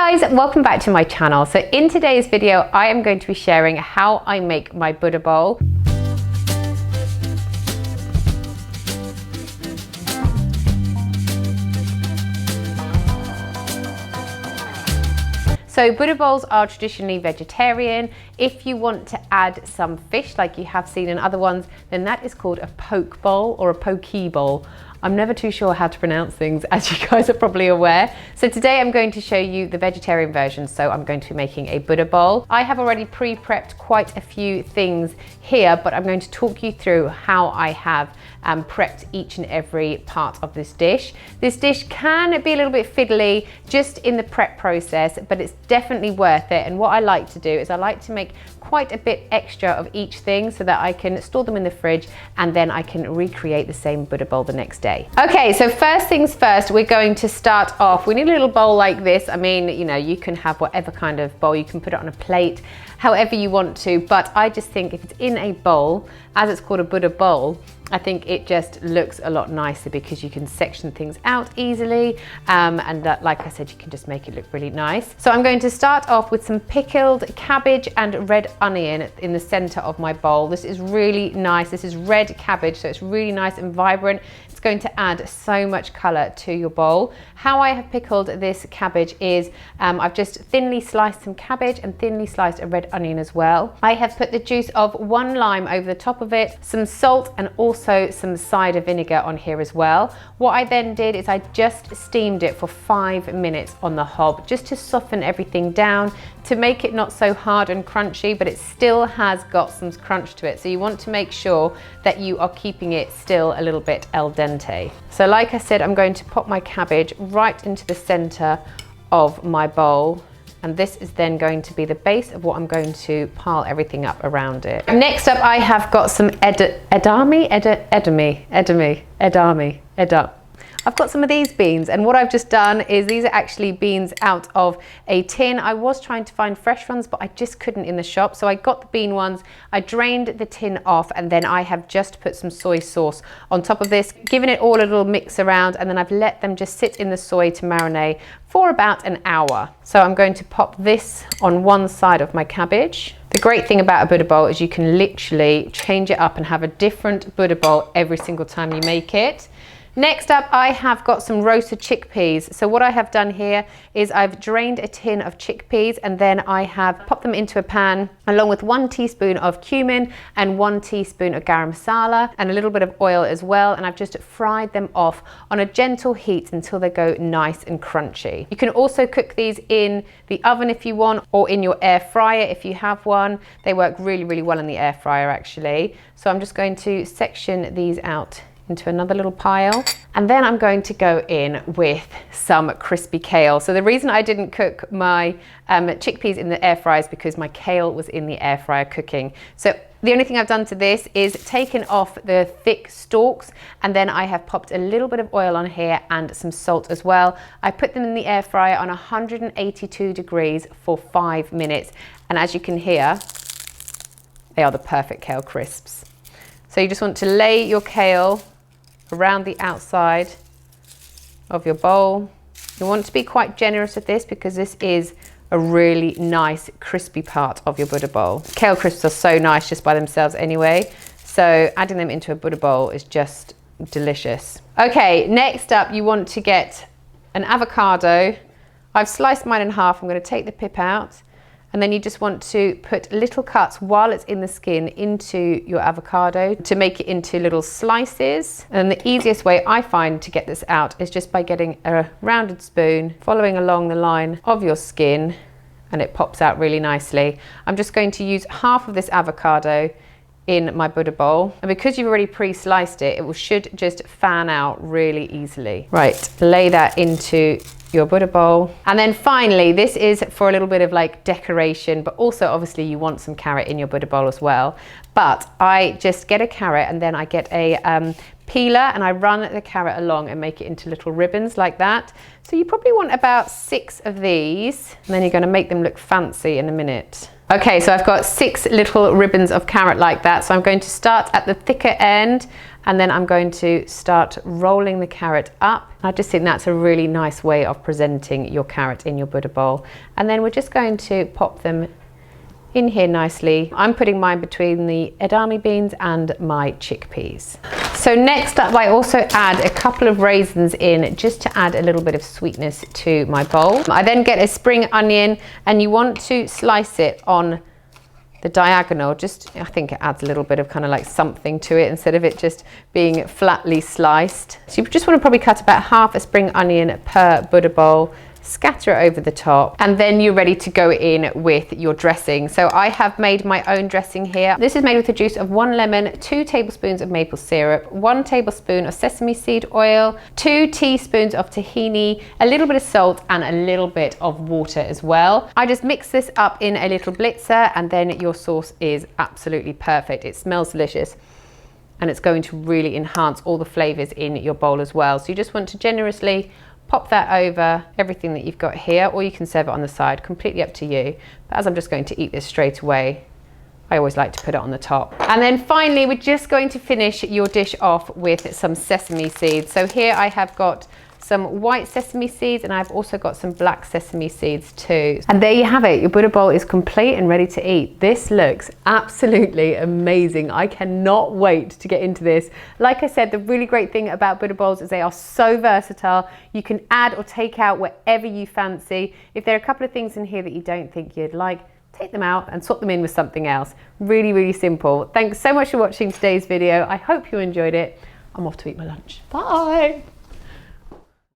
guys, welcome back to my channel. So in today's video, I am going to be sharing how I make my Buddha bowl. So Buddha bowls are traditionally vegetarian. If you want to add some fish like you have seen in other ones, then that is called a poke bowl or a poke bowl. I'm never too sure how to pronounce things, as you guys are probably aware. So today I'm going to show you the vegetarian version. So I'm going to be making a Buddha bowl. I have already pre-prepped quite a few things here, but I'm going to talk you through how I have prepped each and every part of this dish. This dish can be a little bit fiddly just in the prep process, but it's definitely worth it. And what I like to do is I like to make quite a bit extra of each thing so that I can store them in the fridge and then I can recreate the same Buddha bowl the next day. Okay, so first things first, we're going to start off. We need a little bowl like this. I mean, you know, you can have whatever kind of bowl, you can put it on a plate, however you want to, but I just think if it's in a bowl, as it's called a Buddha bowl, I think it just looks a lot nicer because you can section things out easily and like I said, you can just make it look really nice. So I'm going to start off with some pickled cabbage and red onion in the center of my bowl. This is really nice. This is red cabbage, so it's really nice and vibrant. It's going to add so much color to your bowl. How I have pickled this cabbage is I've just thinly sliced some cabbage and thinly sliced a red onion as well. I have put the juice of 1 lime over the top of it, some salt and also some cider vinegar on here as well. What I then did is I just steamed it for 5 minutes on the hob just to soften everything down, to make it not so hard and crunchy, but it still has got some crunch to it. So you want to make sure that you are keeping it still a little bit al dente. So like I said, I'm going to pop my cabbage right into the center of my bowl. And this is then going to be the base of what I'm going to pile everything up around it. Next up, I have got some edamame. I've got some of these beans, and what I've just done is these are actually beans out of a tin. I was trying to find fresh ones, but I just couldn't in the shop. So I got the bean ones, I drained the tin off, and then I have just put some soy sauce on top of this, given it all a little mix around, and then I've let them just sit in the soy to marinate for about an hour. So I'm going to pop this on one side of my cabbage. The great thing about a Buddha bowl is you can literally change it up and have a different Buddha bowl every single time you make it. Next up, I have got some roasted chickpeas. So what I have done here is I've drained a tin of chickpeas and then I have popped them into a pan along with 1 teaspoon of cumin and 1 teaspoon of garam masala and a little bit of oil as well. And I've just fried them off on a gentle heat until they go nice and crunchy. You can also cook these in the oven if you want, or in your air fryer if you have one. They work really, really well in the air fryer actually. So I'm just going to section these out into another little pile. And then I'm going to go in with some crispy kale. So the reason I didn't cook my chickpeas in the air fryer is because my kale was in the air fryer cooking. So the only thing I've done to this is taken off the thick stalks, and then I have popped a little bit of oil on here and some salt as well. I put them in the air fryer on 182 degrees for 5 minutes. And as you can hear, they are the perfect kale crisps. So you just want to lay your kale around the outside of your bowl. You want to be quite generous with this because this is a really nice crispy part of your Buddha bowl. Kale crisps are so nice just by themselves anyway, so adding them into a Buddha bowl is just delicious. Okay, next up you want to get an avocado. I've sliced mine in half. I'm going to take the pip out. And then you just want to put little cuts while it's in the skin into your avocado to make it into little slices. And the easiest way I find to get this out is just by getting a rounded spoon, following along the line of your skin, and it pops out really nicely. I'm just going to use half of this avocado in my Buddha bowl. And because you've already pre-sliced it, it should just fan out really easily. Right, lay that into your Buddha bowl. And then finally, this is for a little bit of like decoration, but also obviously you want some carrot in your Buddha bowl as well. But I just get a carrot and then I get a peeler and I run the carrot along and make it into little ribbons like that. So you probably want about 6 of these, and then you're going to make them look fancy in a minute. Okay, so I've got 6 little ribbons of carrot like that. So I'm going to start at the thicker end And then I'm going to start rolling the carrot up. I just think that's a really nice way of presenting your carrot in your Buddha bowl. And then we're just going to pop them in here nicely. I'm putting mine between the edamame beans and my chickpeas. So next up, I also add a couple of raisins in just to add a little bit of sweetness to my bowl. I then get a spring onion, and you want to slice it on the diagonal. Just, I think it adds a little bit of kind of like something to it instead of it just being flatly sliced. So you just want to probably cut about half a spring onion per Buddha bowl, scatter it over the top, and then you're ready to go in with your dressing. So I have made my own dressing here. This is made with the juice of 1 lemon, 2 tablespoons of maple syrup, 1 tablespoon of sesame seed oil, 2 teaspoons of tahini, a little bit of salt, and a little bit of water as well. I just mix this up in a little blitzer, and then your sauce is absolutely perfect. It smells delicious, and it's going to really enhance all the flavors in your bowl as well. So you just want to generously pop that over everything that you've got here, or you can serve it on the side, completely up to you. But as I'm just going to eat this straight away, I always like to put it on the top. And then finally, we're just going to finish your dish off with some sesame seeds. So here I have got some white sesame seeds, and I've also got some black sesame seeds too. And there you have it, your Buddha bowl is complete and ready to eat. This looks absolutely amazing. I cannot wait to get into this. Like I said, the really great thing about Buddha bowls is they are so versatile. You can add or take out whatever you fancy. If there are a couple of things in here that you don't think you'd like, take them out and swap them in with something else. Really, really simple. Thanks so much for watching today's video. I hope you enjoyed it. I'm off to eat my lunch. Bye.